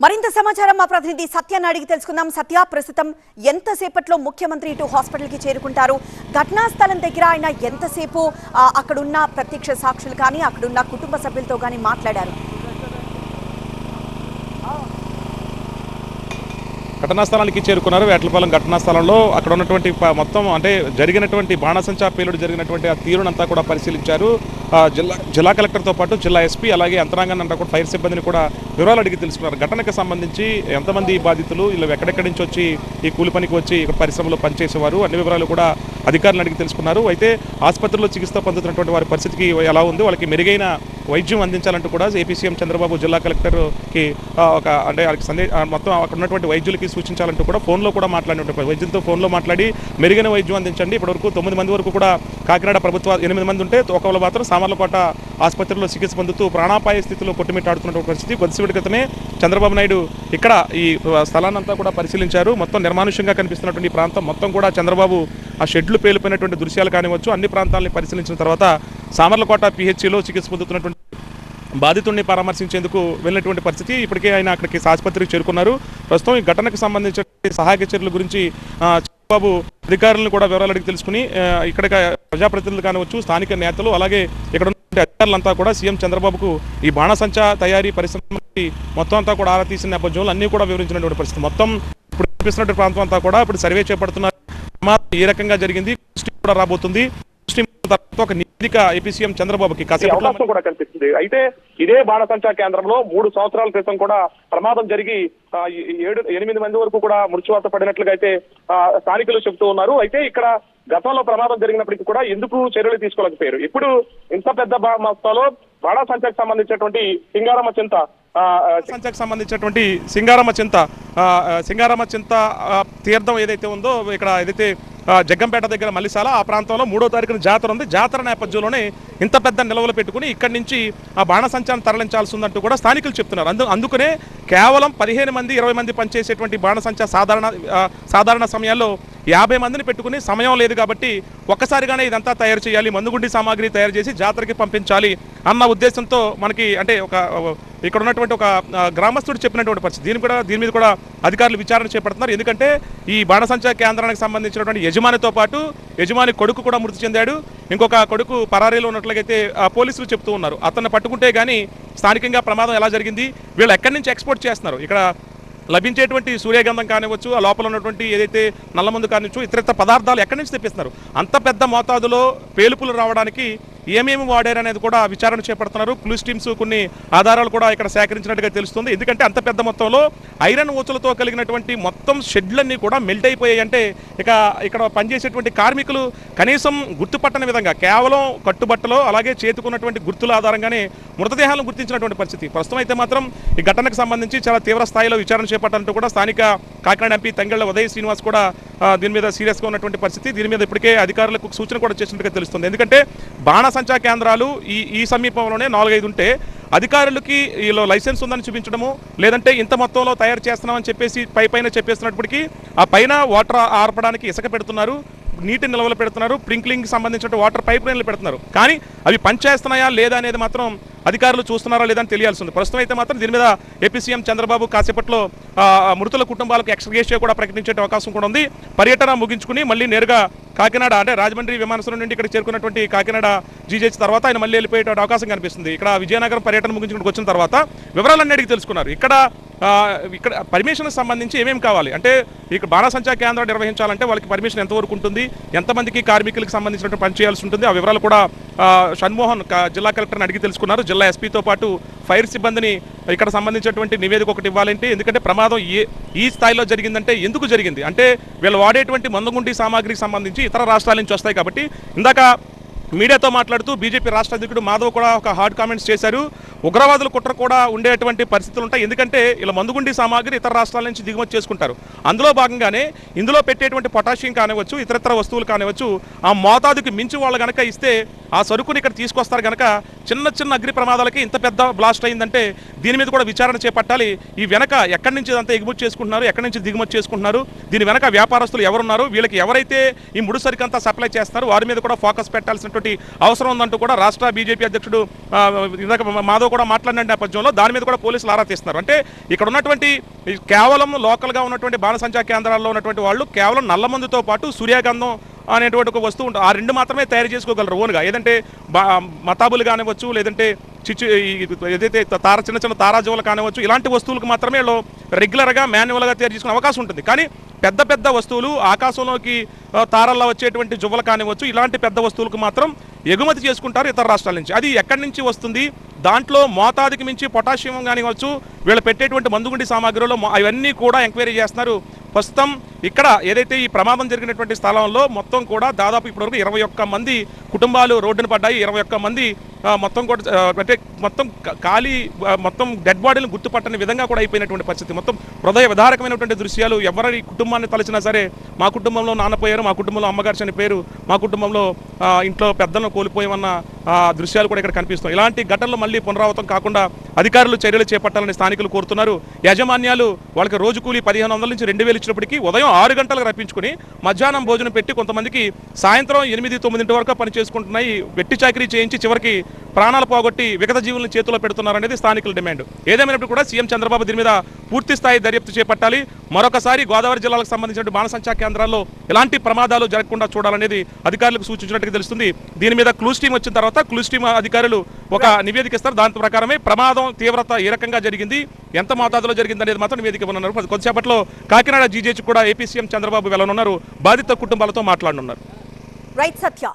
మరింత సమాచారం మా ప్రతినిధి సత్యాన్ని అడిగి తెలుసుకుందాం. సత్య, ప్రస్తుతం ఎంతసేపట్లో ముఖ్యమంత్రి ఇటు హాస్పిటల్కి చేరుకుంటారు? ఘటనా స్థలం దగ్గర ఆయన ఎంతసేపు అక్కడున్న ప్రత్యక్ష సాక్షులు కానీ అక్కడున్న కుటుంబ సభ్యులతో కానీ మాట్లాడారు? ఘటనా స్థలానికి చేరుకున్నారు. వేటలపాలెం ఘటనా స్థలంలో అక్కడ ఉన్నటువంటి మొత్తం అంటే జరిగినటువంటి బాణసంచా పేలుడు జరిగినటువంటి ఆ తీరునంతా కూడా పరిశీలించారు. జిల్లా కలెక్టర్తో పాటు జిల్లా ఎస్పీ అలాగే యంత్రాంగాన్ని అంతా కూడా ఫైర్ సిబ్బందిని కూడా వివరాలు అడిగి తెలుసుకున్నారు. ఘటనకు సంబంధించి ఎంతమంది బాధితులు, వీళ్ళు ఎక్కడెక్కడి నుంచి వచ్చి ఈ కూలి పనికి వచ్చి ఇక్కడ పరిశ్రమలో పనిచేసేవారు, అన్ని వివరాలు కూడా అధికారులను అడిగి తెలుసుకున్నారు. అయితే ఆసుపత్రిలో చికిత్స పొందుతున్నటువంటి వారి పరిస్థితికి ఎలా ఉంది, వాళ్ళకి మెరుగైన వైద్యం అందించాలంటూ కూడా ఏపీ సీఎం చంద్రబాబు జిల్లా కలెక్టర్కి ఒక అంటే మొత్తం అక్కడ ఉన్నటువంటి వైద్యులకి సూచించాలంటూ కూడా ఫోన్లో కూడా మాట్లాడినటువంటి వైద్యులతో ఫోన్లో మాట్లాడి మెరుగైన వైద్యం అందించండి. ఇప్పటివరకు 9 మంది వరకు కూడా కాకినాడ ప్రభుత్వ 8 మంది ఉంటే ఒకళ్ళు మాత్రం సామర్లకోట ఆసుపత్రిలో చికిత్స పొందుతూ ప్రాణాపాయ స్థితిలో కొట్టుమిట్టాడుతున్నటువంటి పరిస్థితి. కొద్దిసేపటి క్రితమే చంద్రబాబు నాయుడు ఇక్కడ ఈ స్థలాన్నంతా కూడా పరిశీలించారు. మొత్తం నిర్మానుష్యంగా కనిపిస్తున్నటువంటి ఈ ప్రాంతం మొత్తం కూడా చంద్రబాబు ఆ షెడ్లు పేలిపోయినటువంటి దృశ్యాలు కానివచ్చు అన్ని ప్రాంతాలని పరిశీలించిన తర్వాత సామర్లకోట పిహెచ్సిలో చికిత్స పొందుతున్నటువంటి బాధితుడిని పరామర్శించేందుకు వెళ్ళినటువంటి పరిస్థితి. ఇప్పటికే ఆయన అక్కడికి ఆసుపత్రికి చేరుకున్నారు. ప్రస్తుతం ఈ ఘటనకు సంబంధించిన సహాయక చర్యల గురించి చంద్రబాబు అధికారులను కూడా వివరాలు అడిగి తెలుసుకుని ఇక్కడ ప్రజాప్రతినిధులు కానివచ్చు, స్థానిక నేతలు అలాగే ఇక్కడ ఉన్న అధికారులంతా కూడా సీఎం చంద్రబాబుకు ఈ బాణసంచా తయారీ పరిశ్రమ మొత్తం అంతా కూడా ఆరా తీసిన నేపథ్యంలో అన్ని కూడా వివరించినటువంటి పరిస్థితి. మొత్తం ఇప్పుడు కనిపిస్తున్నటువంటి ప్రాంతం అంతా కూడా ఇప్పుడు సర్వే చేపడుతున్నారు. ఏ రకంగా జరిగింది కూడా రాబోతుంది. ఒక నివేదిక ఏపీ సీఎం చంద్రబాబుకి అవకాశం కూడా కనిపిస్తుంది. అయితే ఇదే బాణసంచా కేంద్రంలో 3 సంవత్సరాల క్రితం కూడా ప్రమాదం జరిగి 7-8 మంది వరకు కూడా మృత్యువాత పడినట్లుగా అయితే స్థానికులు చెబుతూ ఉన్నారు. అయితే ఇక్కడ గతంలో ప్రమాదం జరిగినప్పటికీ కూడా ఎందుకు చర్యలు తీసుకోలేకపోయారు? ఇప్పుడు ఇంత పెద్ద మొత్తంలో బాణసంచాకు సంబంధించినటువంటి సింగారమ్మ చింత తీర్థం ఏదైతే ఉందో ఇక్కడ ఏదైతే జగ్గంపేట దగ్గర మల్లిసాల ఆ ప్రాంతంలో 3వ తారీఖున జాతర ఉంది. జాతర నేపథ్యంలోనే ఇంత పెద్ద నిల్వలు పెట్టుకుని ఇక్కడి నుంచి ఆ బాణసంచాన్ని తరలించాల్సి ఉందంటూ కూడా స్థానికులు చెప్తున్నారు. అందుకనే కేవలం 15 మంది 20 మంది పనిచేసేటువంటి బాణసంచా సాధారణ సమయాల్లో 50 మందిని పెట్టుకుని సమయం లేదు కాబట్టి ఒక్కసారిగానే ఇదంతా తయారు చేయాలి, మందుగుండి సామాగ్రి తయారు చేసి జాతరకి పంపించాలి అన్న ఉద్దేశంతో మనకి అంటే ఇక్కడ ఉన్నటువంటి ఒక గ్రామస్తుడు చెప్పినటువంటి పరిస్థితి. దీని మీద కూడా అధికారులు విచారణ చేపడుతున్నారు. ఎందుకంటే ఈ బాణసంచా కేంద్రానికి సంబంధించినటువంటి యజమానితో పాటు యజమాని కొడుకు కూడా మృతి చెందాడు. ఇంకొక కొడుకు పరారీలో ఉన్నట్లయితే పోలీసులు చెప్తూ ఉన్నారు. అతన్ని పట్టుకుంటే కానీ స్థానికంగా ప్రమాదం ఎలా జరిగింది, వీళ్ళు ఎక్కడి నుంచి ఎక్స్పోర్ట్ చేస్తున్నారు, ఇక్కడ లభించేటువంటి సూర్యగంధం కానివచ్చు, ఆ లోపల ఉన్నటువంటి ఏదైతే నల్లమందు కానివచ్చు, ఇతర పదార్థాలు ఎక్కడి నుంచి తెప్పిస్తున్నారు, అంత పెద్ద మోతాదులో పేలుపులు రావడానికి ఏమేమి వాడారు అనేది కూడా విచారణ చేపడుతున్నారు. పోలీస్ టీమ్స్ కొన్ని ఆధారాలు కూడా ఇక్కడ సేకరించినట్టుగా తెలుస్తుంది. ఎందుకంటే అంత పెద్ద మొత్తంలో ఐరన్ ఊచలతో కలిగినటువంటి మొత్తం షెడ్లన్నీ కూడా మెల్ట్ అయిపోయాయి. అంటే ఇక్కడ పనిచేసేటువంటి కార్మికులు కనీసం గుర్తుపట్టని విధంగా కేవలం కట్టుబట్టలో అలాగే చేతుకున్నటువంటి గుర్తుల ఆధారంగానే మృతదేహాలను గుర్తించినటువంటి పరిస్థితి. ప్రస్తుతం అయితే మాత్రం ఈ ఘటనకు సంబంధించి చాలా తీవ్ర స్థాయిలో విచారణ చేపట్టాలంటూ కూడా స్థానిక కాకినాడ ఎంపీ తంగెళ్ల ఉదయ్ శ్రీనివాస్ కూడా దీని మీద సీరియస్గా ఉన్నటువంటి పరిస్థితి. దీని మీద ఇప్పటికే అధికారులకు సూచన కూడా చేసినట్టుగా తెలుస్తుంది. ఎందుకంటే బాణసంచా కేంద్రాలు ఈ సమీపంలోనే 4-5 ఉంటే అధికారులకి వీళ్ళు లైసెన్స్ ఉందని చూపించడము, లేదంటే ఇంత మొత్తంలో తయారు చేస్తున్నామని చెప్పేసి పైన చెప్పేస్తున్నప్పటికీ ఆ పైన వాటర్ ఆర్పడానికి ఇసుక పెడుతున్నారు, నీటి నిల్వలు పెడుతున్నారు, స్ప్రింక్లింగ్కి సంబంధించిన వాటర్ పైప్ లైన్లు పెడుతున్నారు. కానీ అవి పనిచేస్తున్నాయా లేదా అనేది మాత్రం అధికారులు చూస్తున్నారా లేదని తెలియాల్సి ఉంది. ప్రస్తుతం అయితే మాత్రం దీని మీద ఏపీ సీఎం చంద్రబాబు కాసేపట్లో మృతుల కుటుంబాలకు ఎక్స్గ్రేషియా కూడా ప్రకటించే అవకాశం కూడా ఉంది. పర్యటన ముగించుకుని మళ్ళీ నేరుగా కాకినాడ అంటే రాజమండ్రి విమానాశ్రయం నుండి ఇక్కడ చేరుకున్నటువంటి కాకినాడ జీజేహెచ్ తర్వాత ఆయన మళ్ళీ వెళ్ళిపోయే అవకాశం కనిపిస్తుంది. ఇక్కడ విజయనగరం పర్యటన ముగించుకుంటూ వచ్చిన తర్వాత వివరాలన్నీ అడిగి తెలుసుకున్నారు. ఇక్కడ పర్మిషన్ సంబంధించి ఏమేమి కావాలి అంటే ఇక్కడ బాణసంచా కేంద్రం నిర్వహించాలంటే వాళ్ళకి పర్మిషన్ ఎంతవరకు ఉంటుంది, ఎంతమందికి కార్మికులకు సంబంధించినట్టు పని చేయాల్సి ఉంటుంది, ఆ వివరాలు కూడా షణ్మోహన్ జిల్లా కలెక్టర్ని అడిగి తెలుసుకున్నారు. జిల్లా ఎస్పీతో పాటు ఫైర్ సిబ్బందిని ఇక్కడ సంబంధించినటువంటి నివేదిక ఒకటి ఇవ్వాలంటే, ఎందుకంటే ప్రమాదం ఈ స్థాయిలో జరిగిందంటే ఎందుకు జరిగింది అంటే వీళ్ళు వాడేటువంటి మందుగుండి సామాగ్రికి సంబంధించి ఇతర రాష్ట్రాల నుంచి వస్తాయి కాబట్టి. ఇందాక మీడియాతో మాట్లాడుతూ బీజేపీ రాష్ట్ర అధ్యక్షుడు మాధవ్ కూడా ఒక హార్డ్ కామెంట్స్ చేశారు. ఉగ్రవాదుల కుట్ర కూడా ఉండేటువంటి పరిస్థితులు ఉంటాయి. ఎందుకంటే ఇలా మందుగుండి సామాగ్రి ఇతర రాష్ట్రాల నుంచి దిగుమతి చేసుకుంటారు. అందులో భాగంగానే ఇందులో పెట్టేటువంటి పొటాషియం కానివచ్చు, ఇతరత్ర వస్తువులు కానివచ్చు, ఆ మోతాదుకి మించి వాళ్ళు కనుక ఇస్తే ఆ సరుకుని ఇక్కడ తీసుకొస్తారు కనుక చిన్న అగ్ని ప్రమాదాలకి ఇంత పెద్ద బ్లాస్ట్ అయిందంటే దీని మీద కూడా విచారణ చేపట్టాలి. ఈ వెనక ఎక్కడి నుంచి ఇదంతా ఎగుమతి చేసుకుంటున్నారు, ఎక్కడి నుంచి దిగుమతి చేసుకుంటున్నారు, దీని వెనక వ్యాపారస్తులు ఎవరున్నారు, వీళ్ళకి ఎవరైతే ఈ ముడి సరుకంతా సప్లై చేస్తారో వారి మీద కూడా ఫోకస్ పెట్టాల్సినటువంటి అవసరం ఉందంటూ కూడా రాష్ట్ర బీజేపీ అధ్యక్షుడు ఇందాక మాధవ్ కూడా మాట్లాడిన నేపథ్యంలో దాని మీద కూడా పోలీసులు ఆరా తీస్తున్నారు. అంటే ఇక్కడ ఉన్నటువంటి కేవలం లోకల్గా ఉన్నటువంటి బాణసంచా కేంద్రాల్లో ఉన్నటువంటి వాళ్ళు కేవలం నల్లమందుతో పాటు సూర్యగంధం అనేటువంటి ఒక వస్తువు ఉంటుంది. ఆ రెండు మాత్రమే తయారు చేసుకోగలరు ఓన్గా. ఏదంటే మతాబులు కానివచ్చు, లేదంటే ఏదైతే చిన్న చిన్న తారాజువులు కానివచ్చు, ఇలాంటి వస్తువులకు మాత్రమే రెగ్యులర్గా మాన్యువల్గా తయారు చేసుకునే అవకాశం ఉంటుంది. కానీ పెద్ద పెద్ద వస్తువులు ఆకాశంలోకి తారల్లో వచ్చేటువంటి జువ్వలు కానివచ్చు, ఇలాంటి పెద్ద వస్తువులకు మాత్రం ఎగుమతి చేసుకుంటారు ఇతర రాష్ట్రాల నుంచి. అది ఎక్కడి నుంచి వస్తుంది, దాంట్లో మోతాదుకి మించి పొటాషియం కానివచ్చు, వీళ్ళు పెట్టేటువంటి మందుగుండి సామాగ్రిలో అవన్నీ కూడా ఎంక్వైరీ చేస్తున్నారు. ప్రస్తుతం ఇక్కడ ఏదైతే ఈ ప్రమాదం జరిగినటువంటి స్థలంలో మొత్తం కూడా దాదాపు ఇప్పటివరకు 21 మంది కుటుంబాలు రోడ్డున పడ్డాయి. 21 మంది మొత్తం కూడా అంటే మొత్తం ఖాళీ మొత్తం డెడ్ బాడీలను గుర్తుపట్టని విధంగా కూడా అయిపోయినటువంటి పరిస్థితి. మొత్తం హృదయ విదారకమైనటువంటి దృశ్యాలు. ఎవరి కుటుంబాన్ని తలచినా సరే, మా కుటుంబంలో నాన్న పోయారు, మా కుటుంబంలో అమ్మగారు చనిపోయారు, మా కుటుంబంలో ఇంట్లో పెద్దలను కోల్పోయామన్న దృశ్యాలు కూడా ఇక్కడ కనిపిస్తాయి. ఇలాంటి ఘటనలు మళ్ళీ పునరావృతం కాకుండా అధికారులు చర్యలు చేపట్టాలని స్థానికులు కోరుతున్నారు. యాజమాన్యాలు వాళ్ళకి రోజు కూలీ 1500 నుంచి 2000 ఇచ్చినప్పటికీ ఉదయం 6 గంటలకు రప్పించుకుని మధ్యాహ్నం భోజనం పెట్టి కొంతమందికి సాయంత్రం 8-9 వరకు పని చేసుకుంటున్నాయి. వెట్టి చాకరీ చేయించి చివరికి ప్రాణాలు పోగొట్టి విగత జీవులను చేతిలో పెడుతున్నారనేది స్థానికుల డిమాండ్. ఏదేమైనప్పుడు కూడా సీఎం చంద్రబాబు దీని మీద పూర్తి స్థాయి దర్యాప్తు చేపట్టాలి. మరొకసారి గోదావరి జిల్లాలకు సంబంధించిన బాణసంచా కేంద్రాల్లో ఎలాంటి ప్రమాదాలు జరగకుండా చూడాలనేది అధికారులకు సూచించినట్టుగా తెలుస్తుంది. దీని మీద క్లూస్ టీం వచ్చిన తర్వాత క్లూస్ టీం అధికారులు ఒక నివేదిక ఇస్తారు. దాని ప్రకారమే ప్రమాదం తీవ్రత ఏ రకంగా జరిగింది, ఎంత మోతాదులో జరిగింది అనేది మాత్రం నివేదిక ఇవ్వనున్నారు. కొద్దిసేపట్లో కాకినాడ జీజేహెచ్ కూడా ఏపీ సీఎం చంద్రబాబు వెళ్ళనున్నారు. బాధిత కుటుంబాలతో మాట్లాడనున్నారు. రైట్ సత్య.